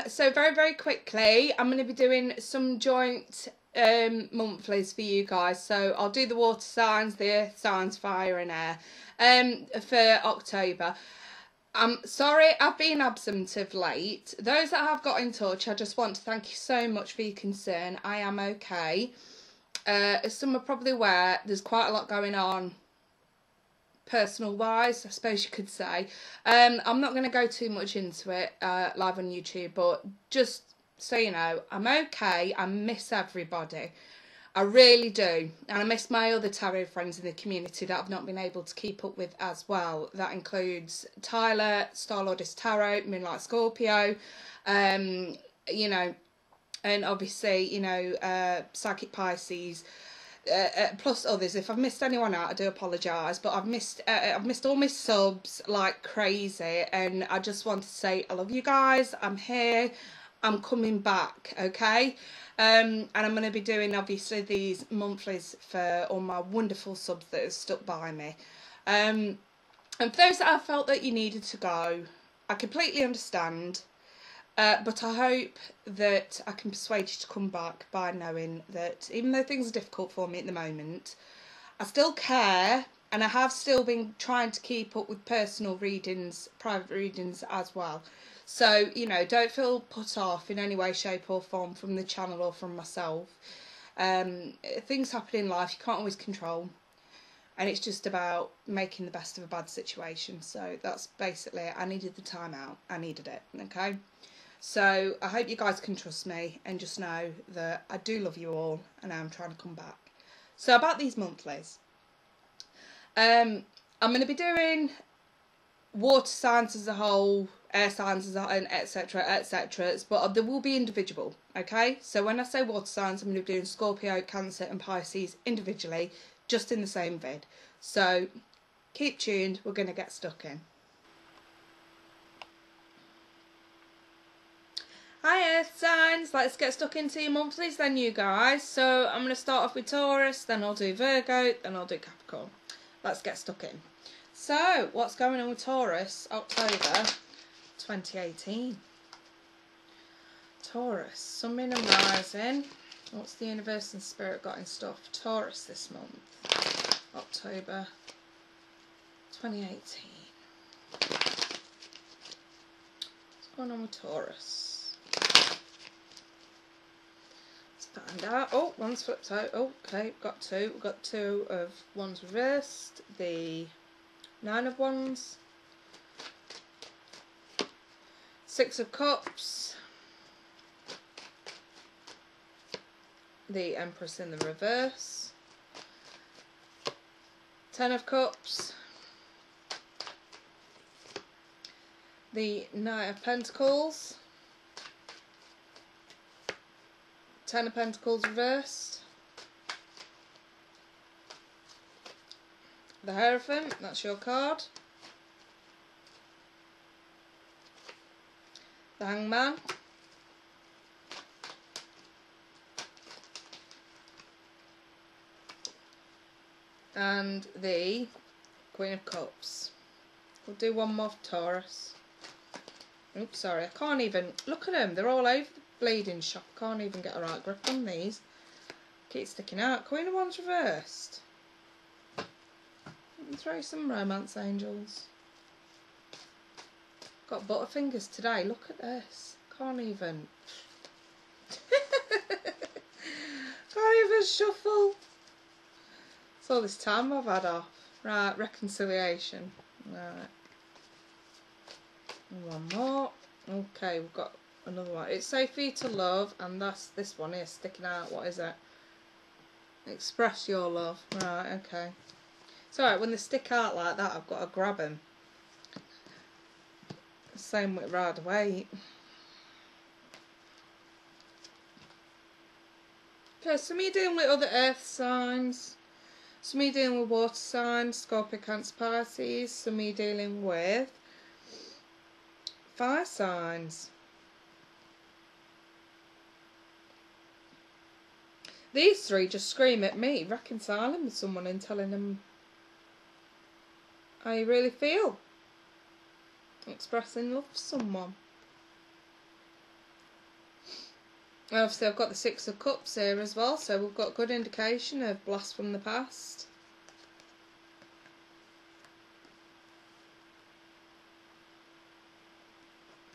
So very quickly, I'm going to be doing some joint monthlies for you guys. So I'll do the water signs, the earth signs, fire and air for October. I'm sorry I've been absent of late. Those that have got in touch, I just want to thank you so much for your concern. I am okay. As some are probably aware, there's quite a lot going on personal wise, I suppose you could say. I'm not going to go too much into it live on YouTube, but just so you know, I'm okay. I miss everybody, I really do, and I miss my other tarot friends in the community that I've not been able to keep up with as well. That includes Tyler, Starlordist Tarot, Moonlight Scorpio, you know, and obviously, you know, Psychic Pisces, plus others. If I've missed anyone out, I do apologise, but I've missed all my subs like crazy, and I just want to say I love you guys. I'm here, I'm coming back, okay? And I'm going to be doing obviously these monthlies for all my wonderful subs that have stuck by me. And for those that I felt that you needed to go, I completely understand. But I hope that I can persuade you to come back by knowing that even though things are difficult for me at the moment, I still care, and I have still been trying to keep up with personal readings, private readings as well. So, you know, don't feel put off in any way, shape or form from the channel or from myself. Things happen in life you can't always control, and it's just about making the best of a bad situation. So that's basically it. I needed the time out. I needed it, okay? So I hope you guys can trust me and just know that I do love you all, and I'm trying to come back. So about these monthlies, I'm going to be doing water signs as a whole, air signs as a whole, and etc, but there will be individual, okay? So when I say water signs, I'm going to be doing Scorpio, Cancer and Pisces individually, just in the same vid. So keep tuned, we're going to get stuck in. Hi earth signs, let's get stuck into your monthlies then, you guys. So I'm going to start off with Taurus, then I'll do Virgo, then I'll do Capricorn. Let's get stuck in. So what's going on with Taurus, October 2018? Taurus, Sun, Moon and Rising. What's the universe and spirit got in store for Taurus this month, October 2018? What's going on with Taurus? Find out. Oh, one's flipped out. Oh, okay, got two. We've got two of Wands reversed. The Nine of Wands. Six of Cups. The Empress in the reverse. Ten of Cups. The Knight of Pentacles. Ten of Pentacles reversed. The Hierophant, that's your card. The Hangman. And the Queen of Cups. We'll do one more for Taurus. Oops, sorry, I can't even, look at them, they're all over the bleeding shop. Can't even get a right grip on these. Keep sticking out. Queen of Wands reversed. Throw some romance angels. Got butterfingers today. Look at this. Can't even. Can't even shuffle. It's all this time I've had off. Right, reconciliation. Right. One more. Okay, we've got another one. It's safe for you to love, and that's this one here sticking out. What is it? Express your love. Right, okay. It's alright, when they stick out like that, I've got to grab them. Same with Rider Waite. Okay, some of you dealing with other earth signs. Some of you dealing with water signs, Scorpio, Cancer, Pisces. Some of you dealing with fire signs. These three just scream at me, reconciling with someone and telling them how you really feel. Expressing love for someone. Obviously I've got the Six of Cups here as well, so we've got good indication of blast from the past.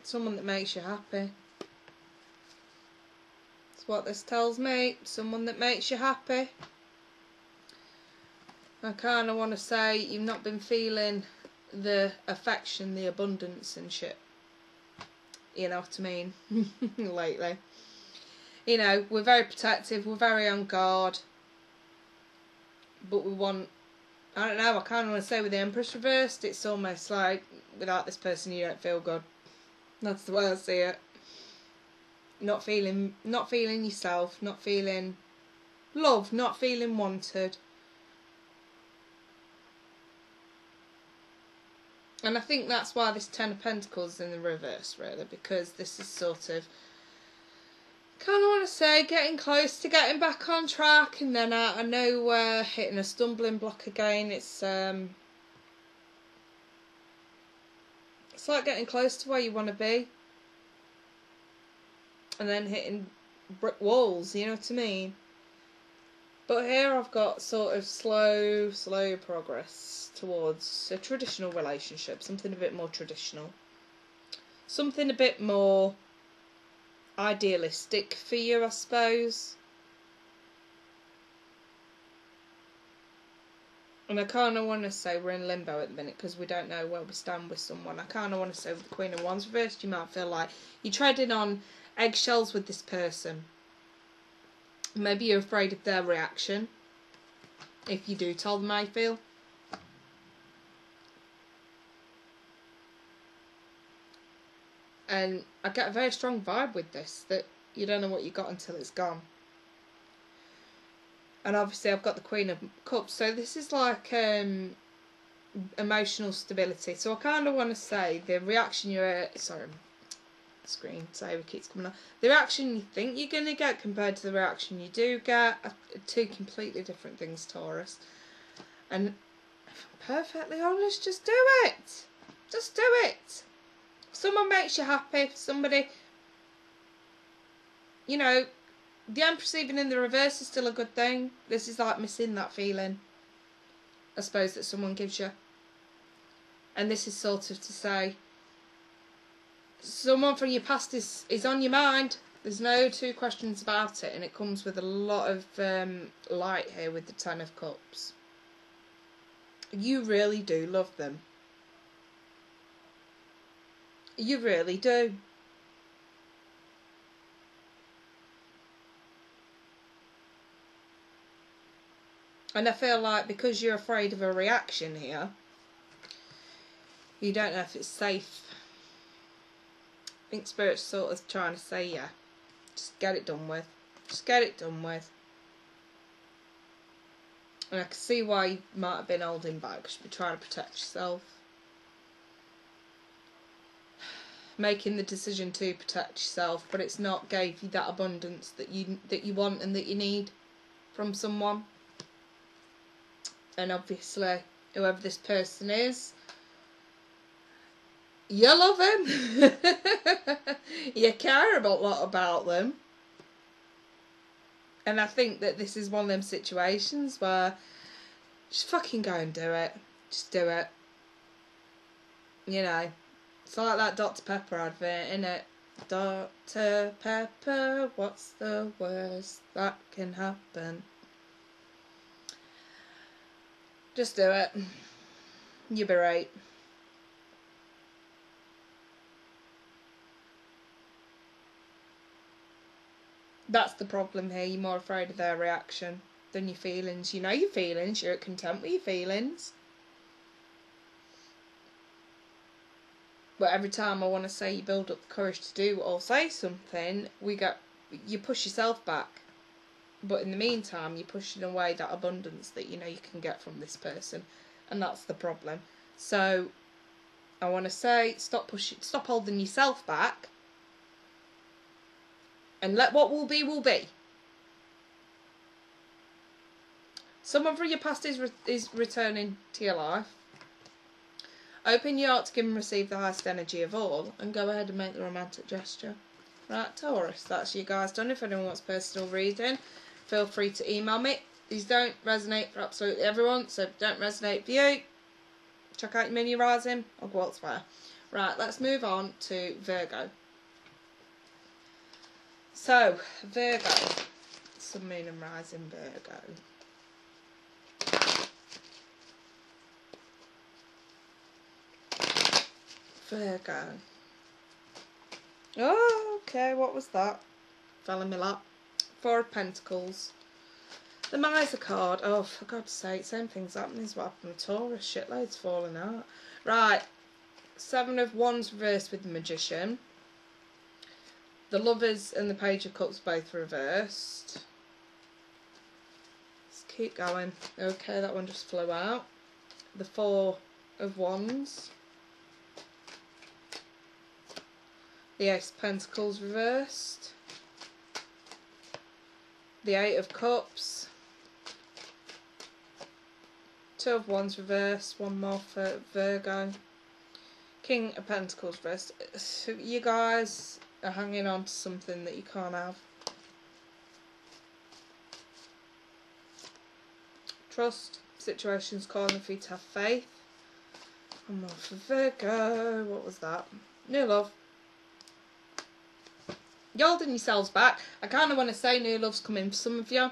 Someone that makes you happy. That's what this tells me. Someone that makes you happy. I kind of want to say you've not been feeling the affection, the abundance and shit. You know what I mean? Lately. You know, we're very protective, we're very on guard. But we want, I don't know, I kind of want to say with the Empress reversed, it's almost like without this person you don't feel good. That's the way I see it. Not feeling yourself, not feeling loved, not feeling wanted. And I think that's why this Ten of Pentacles is in the reverse, really, because this is sort of, kind of want to say, getting close to getting back on track, and then I know we're hitting a stumbling block again. It's like getting close to where you want to be, and then hitting brick walls, you know what I mean? But here I've got sort of slow progress towards a traditional relationship, something a bit more traditional. Something a bit more idealistic for you, I suppose. And I kind of want to say we're in limbo at the minute because we don't know where we stand with someone. I kind of want to say with the Queen of Wands reversed, you might feel like you're treading on eggshells with this person. Maybe you're afraid of their reaction if you do tell them how you feel. And I get a very strong vibe with this, that you don't know what you got until it's gone. And obviously I've got the Queen of Cups, so this is like emotional stability. So I kind of want to say the reaction screen saver keeps coming on. The reaction you think you're going to get compared to the reaction you do get are two completely different things, Taurus. And if I'm perfectly honest, just do it. Just do it. Someone makes you happy, somebody, you know, the Empress even in the reverse is still a good thing. This is like missing that feeling, I suppose, that someone gives you. And this is sort of to say, someone from your past is on your mind. There's no two questions about it. And it comes with a lot of light here with the Ten of Cups. You really do love them. You really do. And I feel like because you're afraid of a reaction here, you don't know if it's safe. I think Spirit's sort of trying to say, yeah, just get it done with. Just get it done with. And I can see why you might have been holding back, because you're trying to protect yourself. Making the decision to protect yourself, but it's not gave you that abundance that you want and that you need from someone. And obviously, whoever this person is, you love him. You care a lot about them. And I think that this is one of them situations where just fucking go and do it. Just do it. You know. It's like that Dr. Pepper advert, innit? Dr. Pepper, what's the worst that can happen? Just do it. You'll be right. That's the problem here. You're more afraid of their reaction than your feelings. You know your feelings. You're content with your feelings. But every time I want to say you build up the courage to do or say something, you push yourself back. But in the meantime, you're pushing away that abundance that you know you can get from this person. And that's the problem. So, I want to say, stop holding yourself back. And let what will be, will be. Someone from your past is returning to your life. Open your heart to give and receive the highest energy of all, and go ahead and make the romantic gesture. Right, Taurus, that's you guys done. If anyone wants personal reading, feel free to email me. These don't resonate for absolutely everyone, so if they don't resonate for you, check out your mini rising or go elsewhere. Right, let's move on to Virgo. So, Virgo, Sun, Moon and Rising Virgo. Virgo. Oh, okay, what was that? Fell in my lap. Four of Pentacles. The Miser card. Oh, for God's sake, same thing's happening as what happened with Taurus. Shitloads falling out. Right. Seven of Wands reversed with the Magician. The Lovers and the Page of Cups both reversed. Let's keep going. Okay, that one just flew out. The Four of Wands. The Ace of Pentacles reversed. The Eight of Cups. Two of Wands reversed. One more for Virgo. King of Pentacles reversed. So you guys are hanging on to something that you can't have. Trust. Situations calling for you to have faith. One more for Virgo. What was that? New love. You're holding yourselves back. I kind of want to say new love's coming for some of you,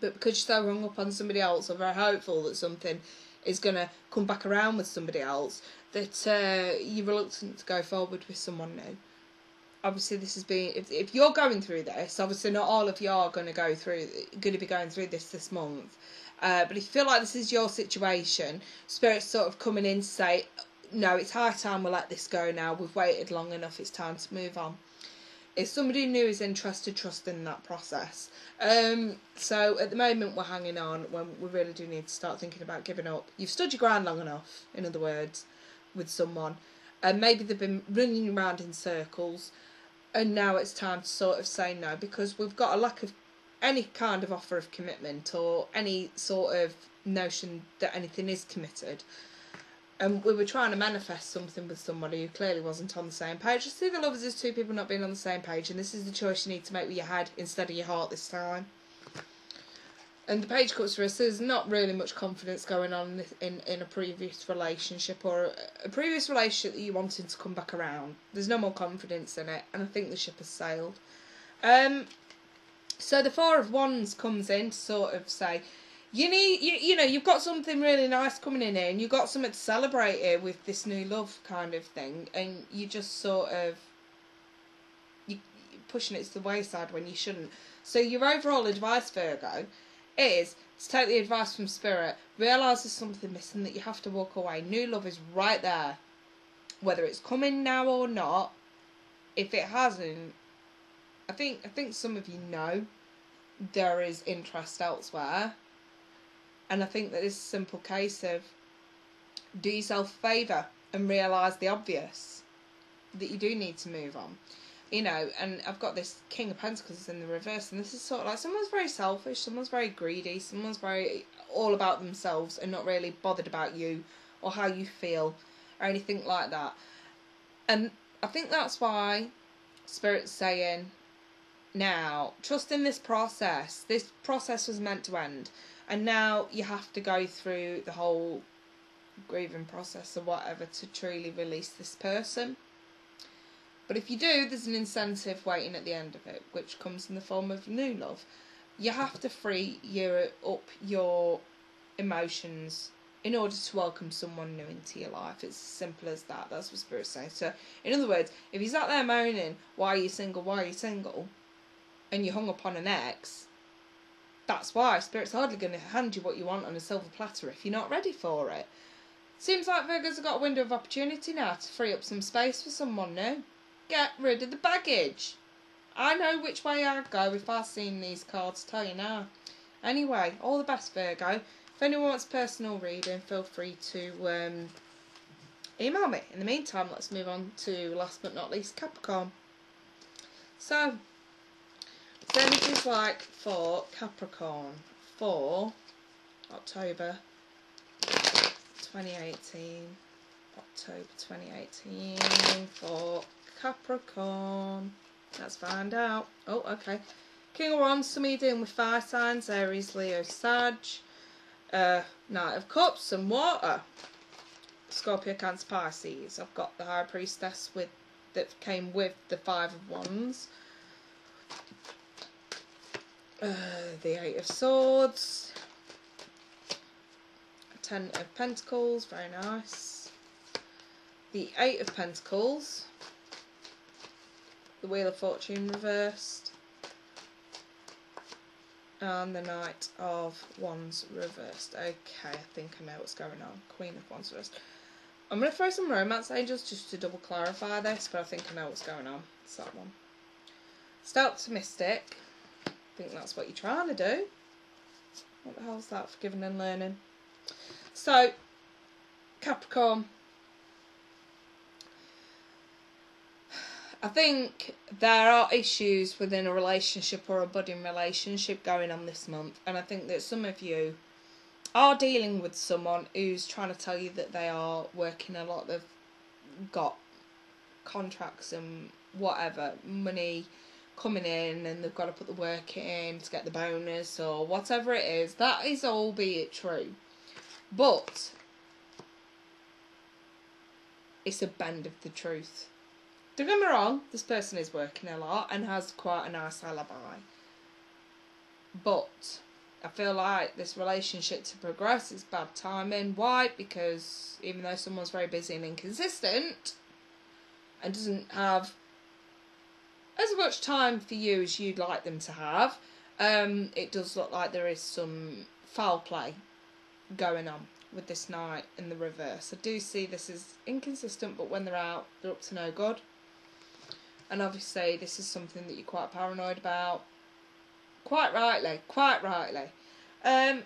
but because you're so hung up on somebody else, or very hopeful that something is going to come back around with somebody else, that you're reluctant to go forward with someone new. Obviously, this has been, if you're going through this, obviously not all of you are going to be going through this month. But if you feel like this is your situation, Spirit's sort of coming in to say, no, it's high time we let this go now. We've waited long enough. It's time to move on. If somebody new is interested, trust in that process. So at the moment we're hanging on when we really do need to start thinking about giving up. You've stood your ground long enough, in other words, with someone. And maybe they've been running around in circles. And now it's time to sort of say no, because we've got a lack of any kind of offer of commitment or any sort of notion that anything is committed. And we were trying to manifest something with somebody who clearly wasn't on the same page. I see the Lovers as two people not being on the same page, and this is the choice you need to make with your head instead of your heart this time. And the Page of Cups for us, there's not really much confidence going on in a previous relationship, or a previous relationship that you wanted to come back around. There's no more confidence in it, and I think the ship has sailed. So the Four of Wands comes in to sort of say, you know, you've got something really nice coming in here, and you've got something to celebrate here with this new love kind of thing, and you just sort of, you're pushing it to the wayside when you shouldn't. So your overall advice, Virgo, is to take the advice from Spirit, realise there's something missing, that you have to walk away. New love is right there. Whether it's coming now or not, if it hasn't, I think some of you know there is interest elsewhere. And I think that it's a simple case of do yourself a favour and realise the obvious, that you do need to move on. You know, and I've got this King of Pentacles in the reverse, and this is sort of like someone's very selfish, someone's very greedy, someone's very all about themselves and not really bothered about you or how you feel or anything like that. And I think that's why Spirit's saying, now, trust in this process. This process was meant to end. And now you have to go through the whole grieving process or whatever to truly release this person. But if you do, there's an incentive waiting at the end of it, which comes in the form of new love. You have to free your emotions in order to welcome someone new into your life. It's as simple as that. That's what Spirit's saying. So, in other words, if you're sat there moaning, why are you single, and you're hung up on an ex, that's why. Spirit's hardly going to hand you what you want on a silver platter if you're not ready for it. Seems like Virgo's have got a window of opportunity now to free up some space for someone new. Get rid of the baggage. I know which way I'd go if I'd seen these cards, tell you now. Anyway, all the best, Virgo. If anyone wants personal reading, feel free to email me. In the meantime, let's move on to, last but not least, Capricorn. So energies like for Capricorn for October 2018. October 2018 for Capricorn. Let's find out. Oh, okay. King of Wands, some of you dealing with fire signs, Aries, Leo, Sag. Knight of Cups, some water. Scorpio, Cancer, Pisces. I've got the High Priestess that came with the Five of Wands. The Eight of Swords. Ten of Pentacles, very nice. The Eight of Pentacles. The Wheel of Fortune reversed. And the Knight of Wands reversed. Okay, I think I know what's going on. Queen of Wands reversed. I'm going to throw some Romance Angels just to double clarify this, but I think I know what's going on. It's that one. Stay optimistic. I think that's what you're trying to do. What the hell's that? Forgiving and learning. So, Capricorn. I think there are issues within a relationship or a budding relationship going on this month. And I think that some of you are dealing with someone who's trying to tell you that they are working a lot. They've got contracts and whatever, money coming in, and they've got to put the work in to get the bonus or whatever it is. That is albeit true. But it's a bend of the truth. Don't get me wrong, this person is working a lot and has quite a nice alibi. But I feel like this relationship to progress is bad timing. Why? Because even though someone's very busy and inconsistent and doesn't have as much time for you as you'd like them to have, it does look like there is some foul play going on with this Knight in the reverse. I do see this is inconsistent, but when they're out, they're up to no good. And obviously this is something that you're quite paranoid about. Quite rightly. I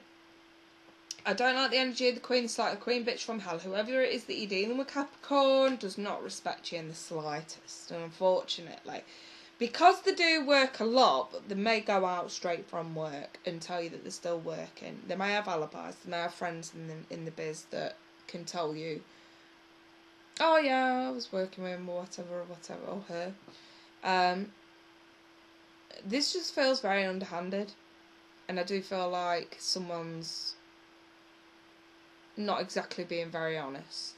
don't like the energy of the Queen. It's like a Queen bitch from hell. Whoever it is that you're dealing with, Capricorn, does not respect you in the slightest. And unfortunately, because they do work a lot, but they may go out straight from work and tell you that they're still working. They may have alibis. They may have friends in the biz that can tell you, oh yeah, I was working with him or whatever, or her. This just feels very underhanded. And I do feel like someone's not exactly being very honest.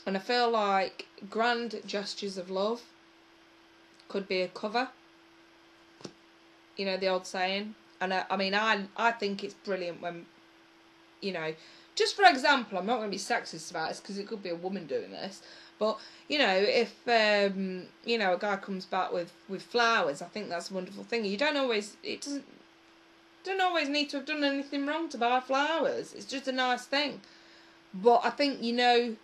And I feel like grand gestures of love could be a cover. You know, the old saying. And I think it's brilliant when, you know, just for example, I'm not going to be sexist about this because it could be a woman doing this. But, you know, if, you know, a guy comes back with flowers, I think that's a wonderful thing. You don't always need to have done anything wrong to buy flowers. It's just a nice thing. But I think, you know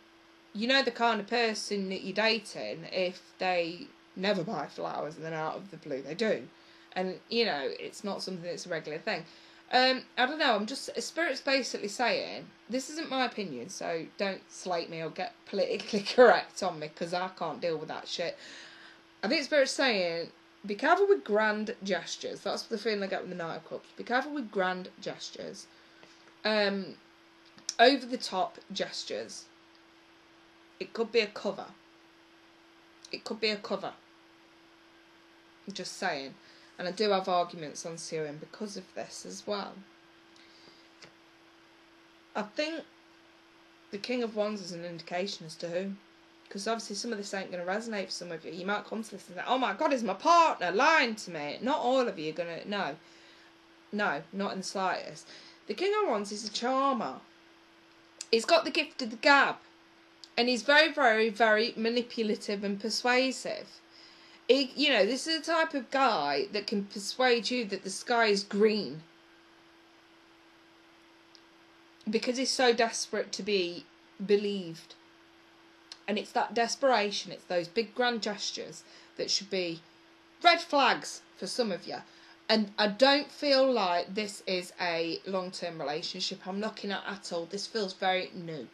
the kind of person that you're dating if they never buy flowers and then out of the blue they do. And, you know, it's not something that's a regular thing. I don't know, Spirit's basically saying, this isn't my opinion, so don't slate me or get politically correct on me, because I can't deal with that shit. I think Spirit's saying, be careful with grand gestures. That's the feeling I get with the Knight of Cups. Be careful with grand gestures. Over the top gestures. It could be a cover. I'm just saying. And I do have arguments on COM because of this as well. I think the King of Wands is an indication as to who. Because obviously some of this ain't going to resonate for some of you. You might come to this and say, oh my God, is my partner lying to me? Not all of you are going to... No, not in the slightest. The King of Wands is a charmer. He's got the gift of the gab. And he's very, very, very manipulative and persuasive. You know, this is the type of guy that can persuade you that the sky is green. Because he's so desperate to be believed. And it's that desperation, it's those big grand gestures that should be red flags for some of you. And I don't feel like this is a long-term relationship I'm looking at all. This feels very new.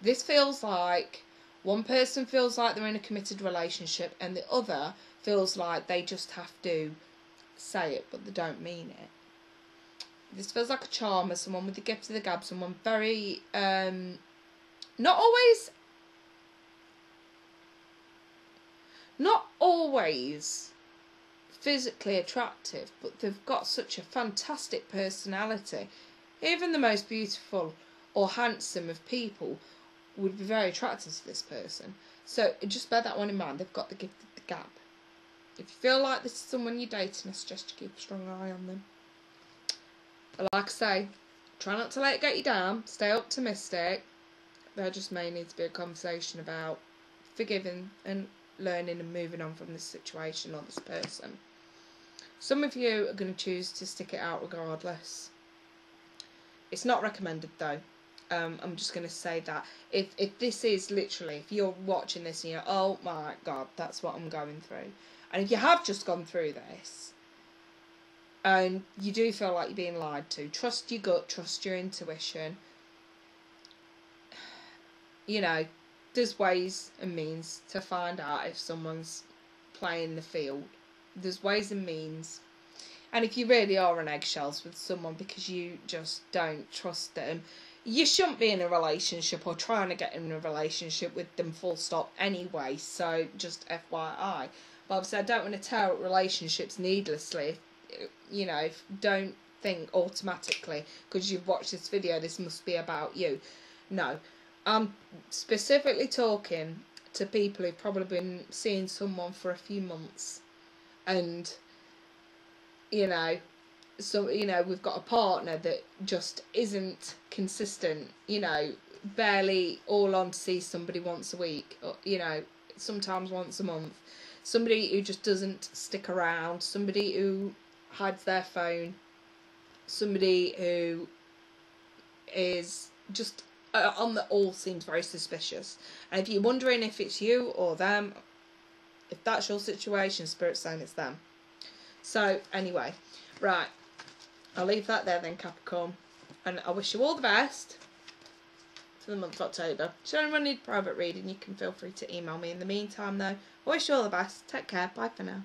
This feels like one person feels like they're in a committed relationship and the other feels like they just have to say it but they don't mean it. This feels like a charmer, someone with the gift of the gab, someone very, not always not always physically attractive, but they've got such a fantastic personality. Even the most beautiful or handsome of people would be very attracted to this person. So just bear that one in mind. They've got the gift of the gab. If you feel like this is someone you're dating, I suggest you keep a strong eye on them. But like I say, try not to let it get you down. Stay optimistic. There just may need to be a conversation about forgiving and learning and moving on from this situation or this person. Some of you are going to choose to stick it out regardless. It's not recommended though. I'm just going to say that if this is literally, if you're watching this and you're, oh my God, that's what I'm going through. And if you have just gone through this and you do feel like you're being lied to, trust your gut, trust your intuition. You know, there's ways and means to find out if someone's playing the field. There's ways and means. And if you really are on eggshells with someone because you just don't trust them, you shouldn't be in a relationship or trying to get in a relationship with them full stop anyway. So just FYI. But obviously I don't want to tear up relationships needlessly. You know, don't think automatically because you've watched this video this must be about you. No. I'm specifically talking to people who've probably been seeing someone for a few months. And, you know, so, you know, we've got a partner that just isn't consistent, you know, barely all on to see somebody once a week, or, you know, sometimes once a month. Somebody who just doesn't stick around, somebody who hides their phone, somebody who is just on the all seems very suspicious. And if you're wondering if it's you or them, if that's your situation, Spirit's saying it's them. So anyway, right, I'll leave that there then, Capricorn, and I wish you all the best for the month of October. Should anyone need private reading, you can feel free to email me. In the meantime though, I wish you all the best. Take care. Bye for now.